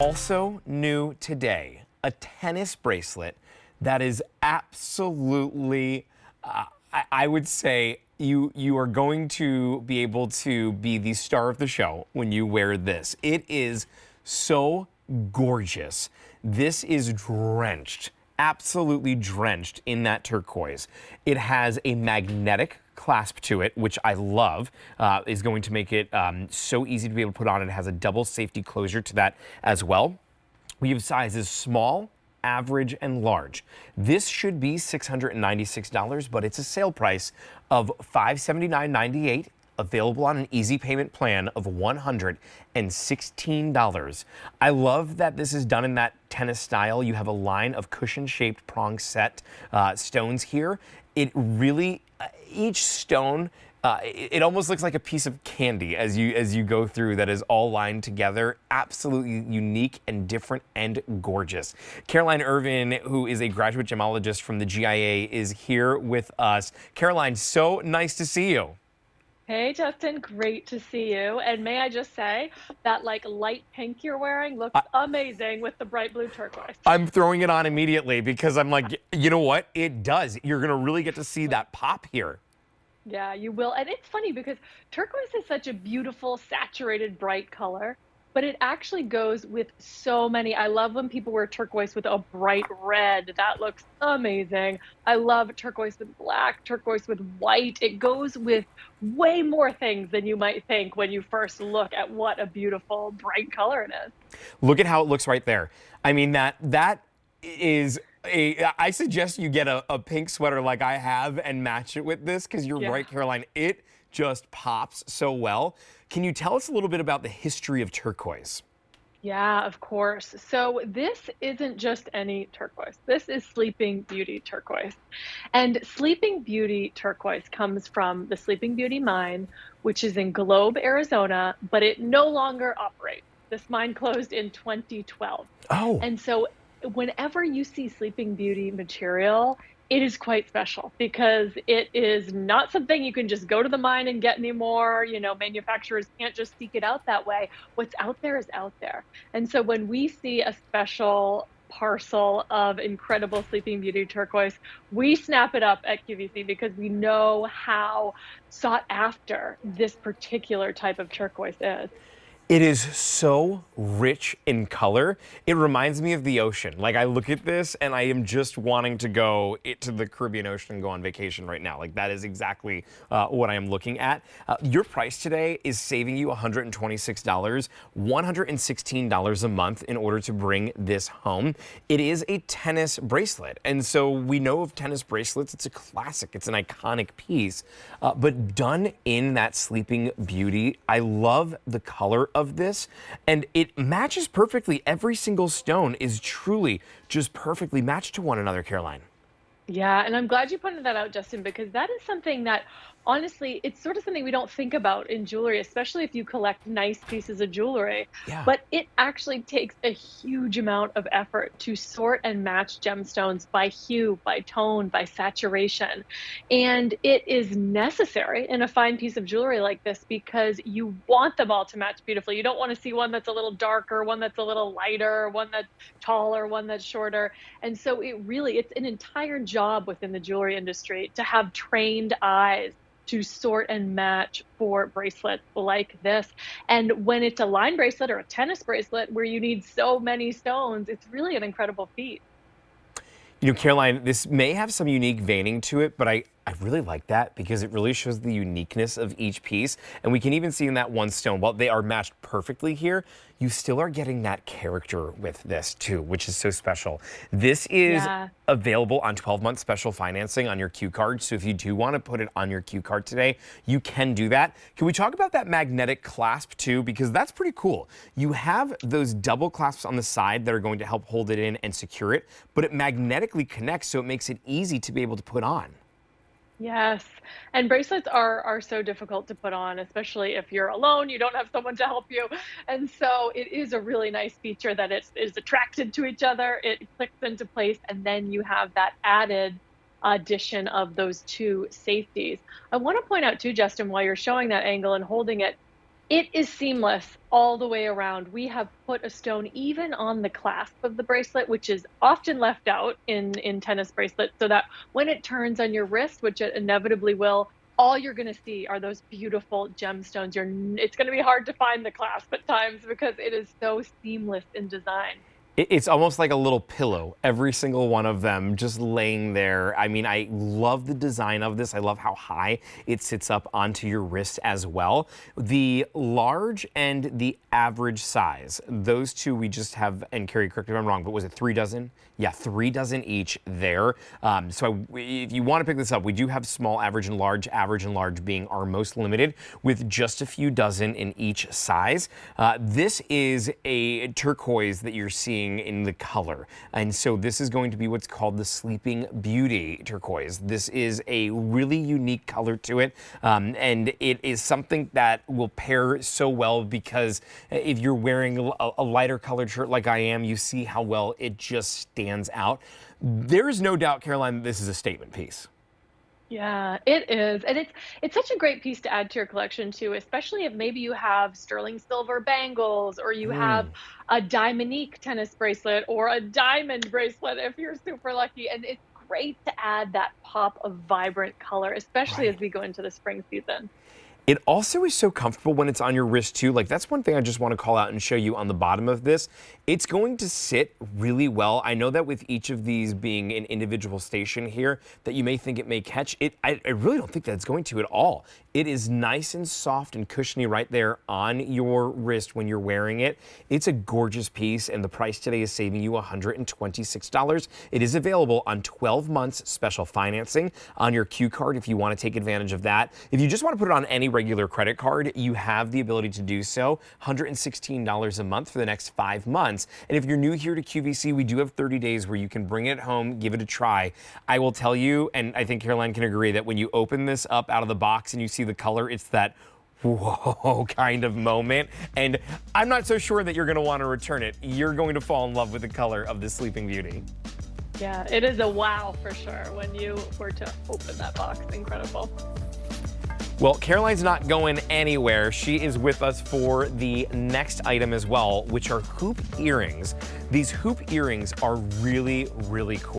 Also new today, a tennis bracelet that is absolutely, I would say, you are going to be able to be the star of the show when you wear this. It is so gorgeous. This is drenched, absolutely drenched in that turquoise. It has a magnetic clasp to it, which I love, is going to make it so easy to be able to put on. It has a double safety closure to that as well. We have sizes small, average, and large. This should be $696, but it's a sale price of $579.98, available on an easy payment plan of $116. I love that this is done in that tennis style. You have a line of cushion-shaped prong set stones here. It really, each stone, it almost looks like a piece of candy as you go through, that is all lined together. Absolutely unique and different and gorgeous. Caroline Irvin, who is a graduate gemologist from the GIA, is here with us. Caroline, so nice to see you. Hey Justin, great to see you. And may I just say that like light pink you're wearing looks amazing with the bright blue turquoise. I'm throwing it on immediately because I'm like, you know what? It does. You're going to really get to see that pop here. Yeah, you will. And it's funny because turquoise is such a beautiful, saturated, bright color, but it actually goes with so many. I love when people wear turquoise with a bright red. That looks amazing. I love turquoise with black, turquoise with white. It goes with way more things than you might think when you first look at what a beautiful, bright color it is. Look at how it looks right there. I mean, that is I suggest you get a pink sweater like I have and match it with this, because you're Yeah. right, Caroline. It just pops so well. Can you tell us a little bit about the history of turquoise? Yeah, of course. So this isn't just any turquoise. This is Sleeping Beauty turquoise. And Sleeping Beauty turquoise comes from the Sleeping Beauty mine, which is in Globe, Arizona, but it no longer operates. This mine closed in 2012. Oh, And so whenever you see Sleeping Beauty material, it is quite special because it is not something you can just go to the mine and get anymore. You know, manufacturers can't just seek it out that way. What's out there is out there. And so when we see a special parcel of incredible Sleeping Beauty turquoise, we snap it up at QVC because we know how sought after this particular type of turquoise is. it is so rich in color. It reminds me of the ocean. Like, I look at this and I am just wanting to go to the Caribbean Ocean and go on vacation right now. Like, that is exactly what I am looking at. Your price today is saving you $126, $116 a month in order to bring this home. It is a tennis bracelet. And so we know of tennis bracelets. It's a classic. It's an iconic piece. But done in that Sleeping Beauty, I love the color of this, and it matches perfectly. Every single stone is truly just perfectly matched to one another, Caroline. Yeah, and I'm glad you pointed that out, Justin, because that is something that honestly, it's sort of something we don't think about in jewelry, especially if you collect nice pieces of jewelry. Yeah. But it actually takes a huge amount of effort to sort and match gemstones by hue, by tone, by saturation. And it is necessary in a fine piece of jewelry like this because you want them all to match beautifully. You don't want to see one that's a little darker, one that's a little lighter, one that's taller, one that's shorter. And so it's an entire job within the jewelry industry to have trained eyes to sort and match for bracelets like this. And when it's a line bracelet or a tennis bracelet where you need so many stones, it's really an incredible feat. You know, Caroline, this may have some unique veining to it, but I really like that because it really shows the uniqueness of each piece. And we can even see in that one stone, while they are matched perfectly here, you still are getting that character with this too, which is so special. This is Yeah. available on 12-month special financing on your Q card. So if you do want to put it on your Q card today, you can do that. Can we talk about that magnetic clasp too? Because that's pretty cool. You have those double clasps on the side that are going to help hold it in and secure it, but it magnetically connects, so it makes it easy to be able to put on. Yes. And bracelets are so difficult to put on, especially if you're alone, you don't have someone to help you. And so it is a really nice feature that it is attracted to each other. It clicks into place, and then you have that added addition of those two safeties. I want to point out too, Justin, while you're showing that angle and holding it, It is seamless all the way around. We have put a stone even on the clasp of the bracelet, which is often left out in tennis bracelets, so that when it turns on your wrist, which it inevitably will, all you're gonna see are those beautiful gemstones. It's gonna be hard to find the clasp at times because it is so seamless in design. It's almost like a little pillow, every single one of them just laying there. I mean, I love the design of this. I love how high it sits up onto your wrist as well. The large and the average size, those two we just have, and Carrie, correct me if I'm wrong, but was it 3 dozen? Yeah, 3 dozen each there. If you want to pick this up, we do have small, average, and large being our most limited with just a few dozen in each size. This is a turquoise that you're seeing in the color. And so this is going to be what's called the Sleeping Beauty turquoise. This is a really unique color to it. And it is something that will pair so well because if you're wearing a lighter colored shirt like I am, you see how well it just stands out. There is no doubt, Caroline, that this is a statement piece. Yeah, it is. And it's such a great piece to add to your collection too, especially if maybe you have sterling silver bangles or you have Mm, a diamondique tennis bracelet or a diamond bracelet if you're super lucky. And it's great to add that pop of vibrant color, especially as right. we go into the spring season. It also is so comfortable when it's on your wrist too. Like that's one thing I just want to call out and show you on the bottom of this. It's going to sit really well. I know that with each of these being an individual station here that you may think it may catch it. I really don't think that it's going to at all. It is nice and soft and cushiony right there on your wrist when you're wearing it. It's a gorgeous piece and the price today is saving you $126. It is available on 12 months special financing on your Q card if you want to take advantage of that. If you just want to put it on any regular credit card, you have the ability to do so. $116 a month for the next 5 months. And if you're new here to QVC, we do have 30 days where you can bring it home, give it a try. I will tell you, and I think Caroline can agree, that when you open this up out of the box and you see the color, it's that whoa kind of moment. And I'm not so sure that you're going to want to return it. You're going to fall in love with the color of this Sleeping Beauty. Yeah, it is a wow for sure when you were to open that box. Incredible. Well, Caroline's not going anywhere. She is with us for the next item as well, which are hoop earrings. These hoop earrings are really, really cool.